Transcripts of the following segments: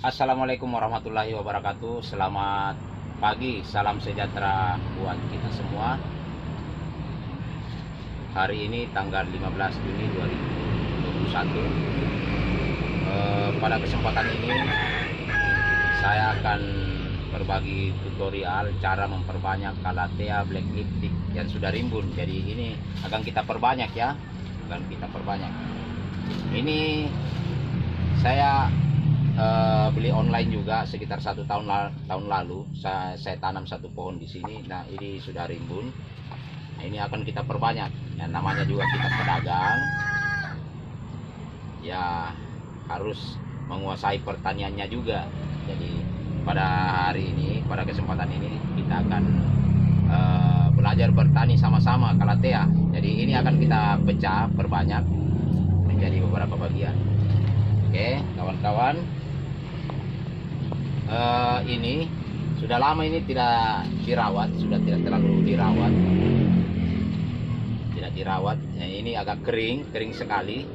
Assalamualaikum warahmatullahi wabarakatuh. Selamat pagi, salam sejahtera buat kita semua. Hari ini tanggal 15 Juni 2021. Pada kesempatan ini saya akan berbagi tutorial cara memperbanyak Calathea black lipstick yang sudah rimbun. Jadi ini akan kita perbanyak ya, akan kita perbanyak. Ini saya beli online juga sekitar 1 tahun lalu. Saya tanam satu pohon di sini. Nah, ini sudah rimbun. Nah, ini akan kita perbanyak. Ya, namanya juga kita pedagang. Ya, harus menguasai pertaniannya juga. Jadi pada hari ini, pada kesempatan ini kita akan belajar bertani sama-sama Calathea. Jadi ini akan kita pecah perbanyak menjadi beberapa bagian. Oke, kawan-kawan. Ini sudah lama ini tidak dirawat, sudah tidak terlalu dirawat, tidak dirawat. Nah, ini agak kering sekali,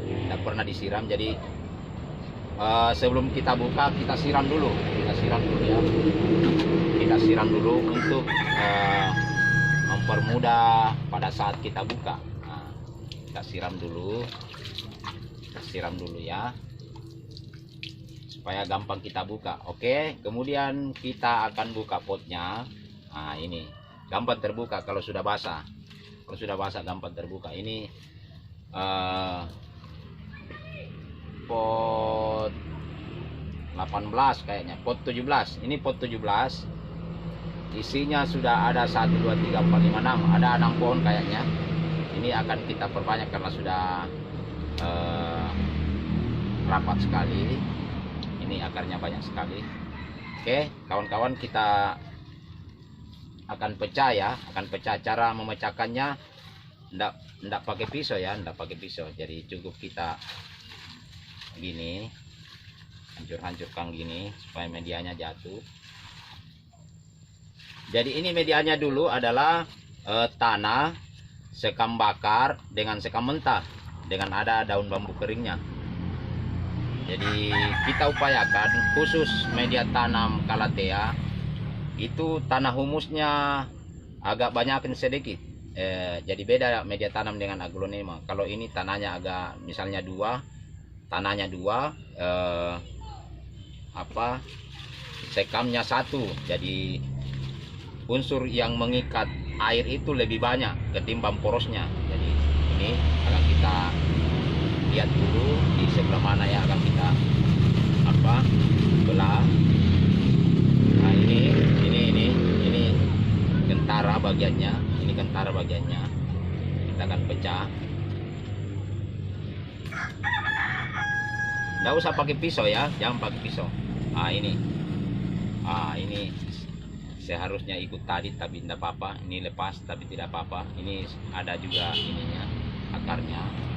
tidak pernah disiram. Jadi sebelum kita buka kita siram dulu ya, kita siram dulu untuk mempermudah pada saat kita buka. Nah, kita siram dulu ya, supaya gampang kita buka. Oke, kemudian kita akan buka potnya. Nah, ini gampang terbuka kalau sudah basah. Kalau sudah basah gampang terbuka. Ini pot 18 kayaknya, pot 17. Ini pot 17. Isinya sudah ada 1 2 3 4 5 6. Ada 6 pohon kayaknya. Ini akan kita perbanyak karena sudah rapat sekali. Ini akarnya banyak sekali. Oke, kawan-kawan, kita akan pecah ya, cara memecahkannya enggak pakai pisau ya, jadi cukup kita gini, hancurkan gini supaya medianya jatuh. Jadi ini medianya dulu adalah tanah, sekam bakar dengan sekam mentah dengan ada daun bambu keringnya. Jadi kita upayakan khusus media tanam Calathea itu tanah humusnya agak banyakin sedikit. Jadi beda media tanam dengan aglonema. Kalau ini tanahnya agak misalnya tanahnya dua, sekamnya 1. Jadi unsur yang mengikat air itu lebih banyak ketimbang porosnya. Jadi ini akan kita lihat dulu di sebelah mana ya akan kita belah. Nah, ini kentara bagiannya, kita akan pecah. Nggak usah pakai pisau ya, jangan pakai pisau. Ini seharusnya ikut tadi tapi tidak apa-apa. Ini lepas tapi tidak apa-apa. Ini ada juga ininya, akarnya.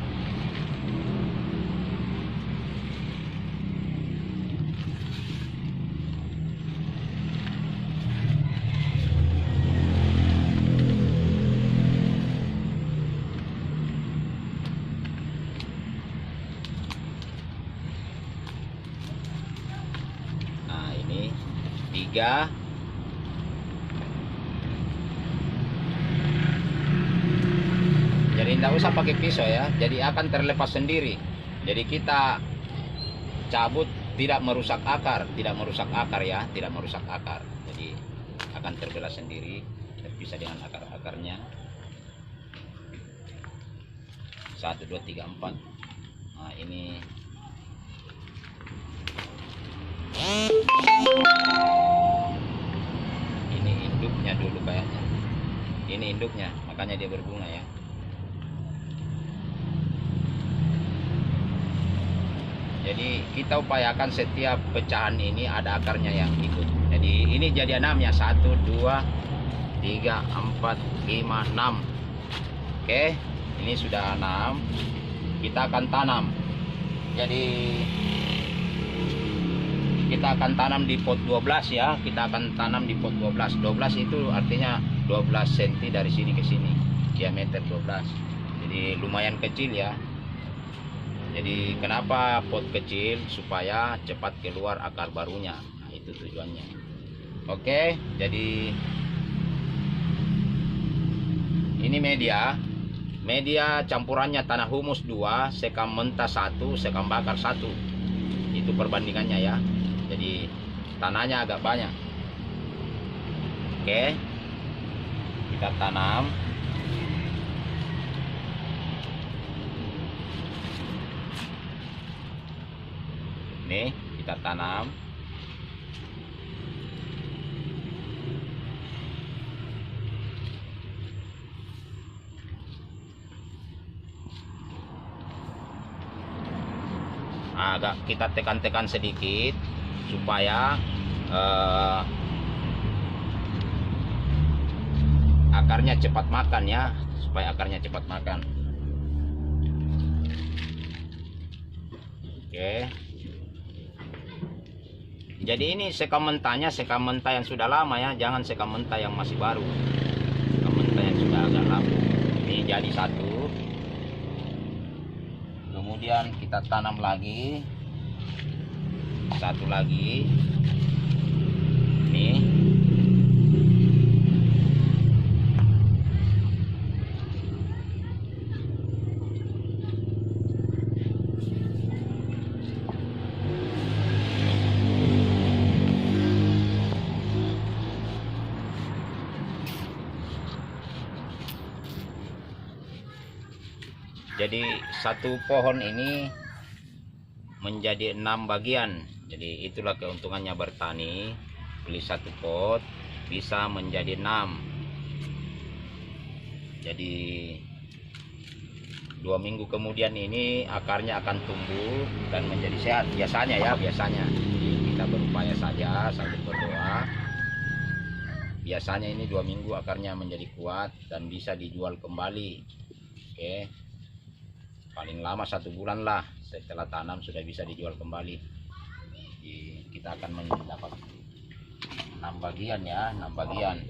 Nah, ini 3. Jadi tidak usah pakai pisau ya, jadi akan terlepas sendiri. Jadi kita cabut tidak merusak akar ya, jadi akan terbelah sendiri, terpisah dengan akar-akarnya. 1 2 3 4. Nah, ini induknya dulu kayaknya. Ini induknya, makanya dia berbunga ya. Jadi kita upayakan setiap pecahan ini ada akarnya yang ikut. Jadi ini jadi 6 ya, 1 2 3 4 5 6. Oke, ini sudah 6. Kita akan tanam. Jadi kita akan tanam di pot 12 ya. Kita akan tanam di pot 12. 12 itu artinya 12 cm dari sini ke sini. Diameter 12. Jadi lumayan kecil ya. Jadi kenapa pot kecil? Supaya cepat keluar akar barunya. Nah, itu tujuannya. Oke, jadi ini media campurannya tanah humus 2, sekam mentah 1, sekam bakar 1. Itu perbandingannya ya. Jadi tanahnya agak banyak. Oke, kita tanam. Nih, kita tanam. Agak kita tekan-tekan sedikit supaya akarnya cepat makan ya, supaya akarnya cepat makan. Oke. Jadi ini sekam mentahnya, sekam mentah yang sudah lama ya, jangan sekam mentah yang masih baru. Sekam mentah yang sudah agak lama. Ini jadi 1. Kemudian kita tanam lagi 1 lagi. Nih. Jadi satu pohon ini menjadi 6 bagian. Jadi itulah keuntungannya bertani. Beli 1 pot bisa menjadi 6. Jadi 2 minggu kemudian ini akarnya akan tumbuh dan menjadi sehat. Biasanya ya, biasanya. Jadi kita berupaya saja sambil berdoa. Biasanya ini 2 minggu akarnya menjadi kuat dan bisa dijual kembali. Oke. Paling lama 1 bulan lah setelah tanam sudah bisa dijual kembali. Jadi kita akan mendapat 6 bagian ya, 6 bagian.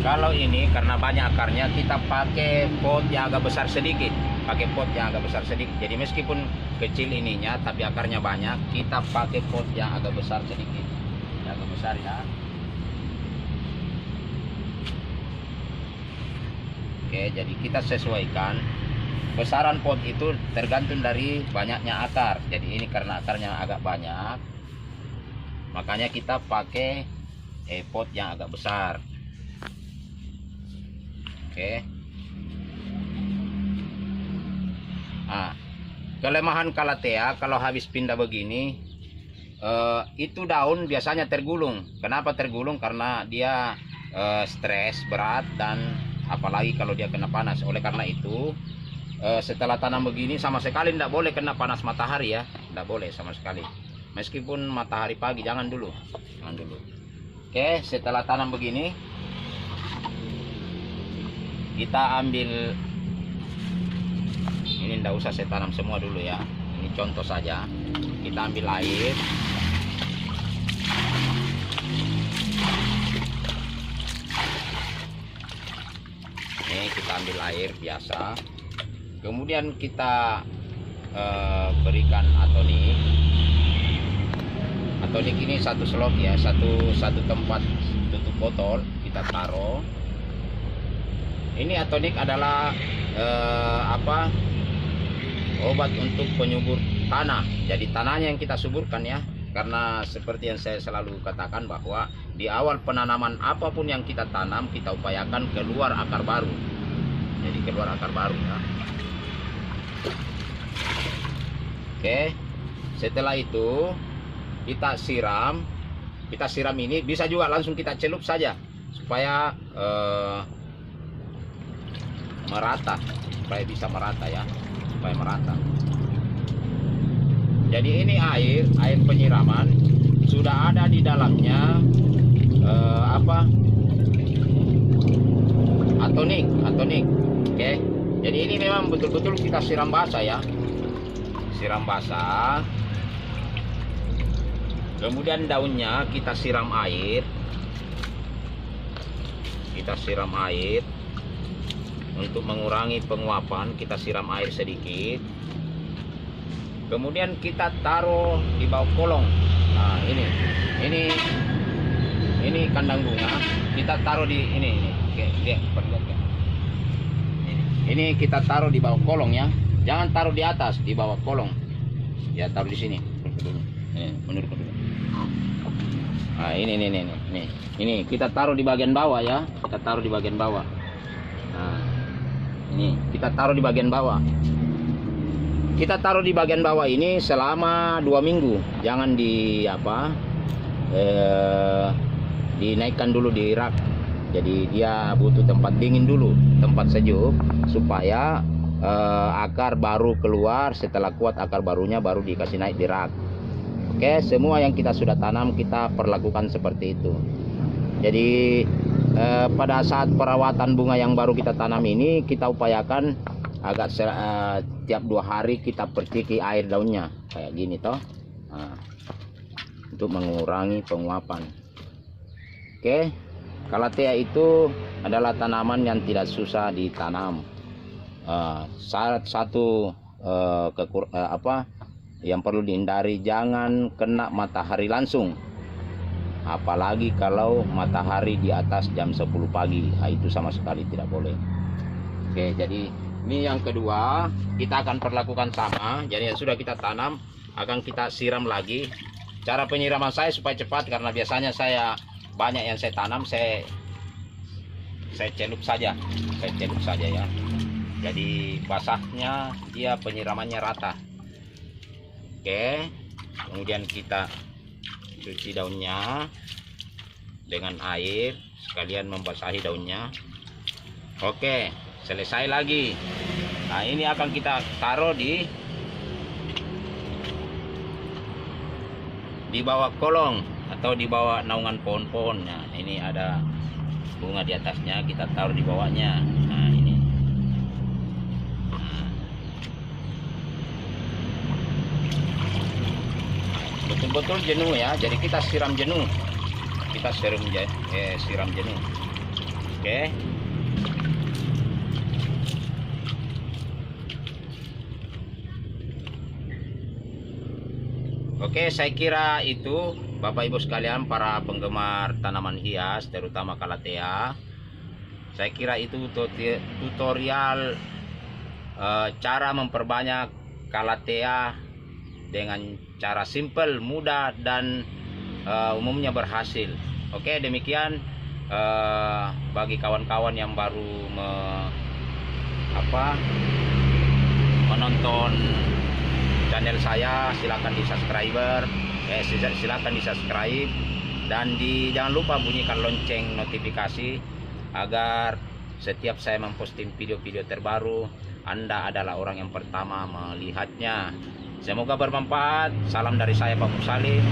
Kalau ini karena banyak akarnya, kita pakai pot yang agak besar sedikit. Jadi meskipun kecil ininya tapi akarnya banyak, kita pakai pot yang agak besar sedikit. Yang agak besar ya. Oke, jadi kita sesuaikan. Besaran pot itu tergantung dari banyaknya akar. Jadi ini karena akarnya agak banyak, makanya kita pakai pot yang agak besar. Oke. Nah, kelemahan Calathea kalau habis pindah begini, itu daun biasanya tergulung. Kenapa tergulung? Karena dia stres berat dan apalagi kalau dia kena panas. Oleh karena itu, setelah tanam begini sama sekali tidak boleh kena panas matahari ya, tidak boleh sama sekali. Meskipun matahari pagi jangan dulu, jangan dulu. Oke, setelah tanam begini, kita ambil ini, tidak usah saya tanam semua dulu ya, ini contoh saja. Kita ambil air, ini kita ambil air biasa, kemudian kita berikan atonik. Atonik ini 1 slot ya, satu tempat tutup botol kita taruh. Ini atonik adalah obat untuk penyubur tanah. Jadi tanahnya yang kita suburkan ya. Karena seperti yang saya selalu katakan bahwa di awal penanaman apapun yang kita tanam, kita upayakan keluar akar baru. Jadi keluar akar baru ya. Oke. Setelah itu kita siram. Kita siram ini bisa juga langsung kita celup saja supaya merata, supaya bisa merata ya, supaya merata. Jadi ini air penyiraman sudah ada di dalamnya atonik. Oke, jadi ini memang betul-betul kita siram basah ya, siram basah. Kemudian daunnya kita siram air, untuk mengurangi penguapan. Kita siram air sedikit, kemudian kita taruh di bawah kolong. Nah, ini kandang bunga, kita taruh di ini. Oke, lihat, perlihatkan. Ini kita taruh di bawah kolong ya. Jangan taruh di atas, di bawah kolong. Ya, taruh di sini. Menurutku dulu. Nah, ini kita taruh di bagian bawah ya. Kita taruh di bagian bawah. Nah, ini kita taruh di bagian bawah. Kita taruh di bagian bawah ini selama 2 minggu. Jangan dinaikkan dulu di rak. Jadi dia butuh tempat dingin dulu, tempat sejuk, supaya akar baru keluar. Setelah kuat akar barunya baru dikasih naik di rak. Oke, semua yang kita sudah tanam kita perlakukan seperti itu. Jadi pada saat perawatan bunga yang baru kita tanam ini, kita upayakan agak tiap 2 hari kita perciki air daunnya kayak gini toh. Nah, untuk mengurangi penguapan. Oke, Calathea itu adalah tanaman yang tidak susah ditanam. Satu yang perlu dihindari, jangan kena matahari langsung, apalagi kalau matahari di atas jam 10 pagi. Nah, itu sama sekali tidak boleh. Oke, jadi ini yang kedua kita akan perlakukan sama. Jadi yang sudah kita tanam akan kita siram lagi. Cara penyiraman saya supaya cepat, karena biasanya saya banyak yang saya tanam, saya celup saja ya. Jadi basahnya dia penyiramannya rata. Oke, kemudian kita cuci daunnya dengan air, sekalian membasahi daunnya. Oke, selesai lagi. Nah, ini akan kita taruh di bawah kolong atau di bawah naungan pohon-pohon. Nah, ini ada bunga di atasnya, kita taruh di bawahnya. Nah, ini. Betul-betul jenuh ya. Jadi kita siram jenuh. Siram jenuh. Oke. Oke, saya kira itu Bapak Ibu sekalian, para penggemar tanaman hias terutama Calathea. Saya kira itu tutorial cara memperbanyak Calathea dengan cara simple, mudah, dan umumnya berhasil. Oke, demikian bagi kawan-kawan yang baru menonton channel saya, silakan di subscribe dan jangan lupa bunyikan lonceng notifikasi agar setiap saya memposting video-video terbaru Anda adalah orang yang pertama melihatnya. Semoga bermanfaat. Salam dari saya, Pak Musalim,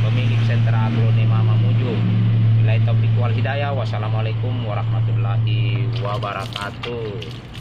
pemilik Sentra Aglonema Mamuju. Billahi taufiq wal hidayah. Wassalamualaikum warahmatullahi wabarakatuh.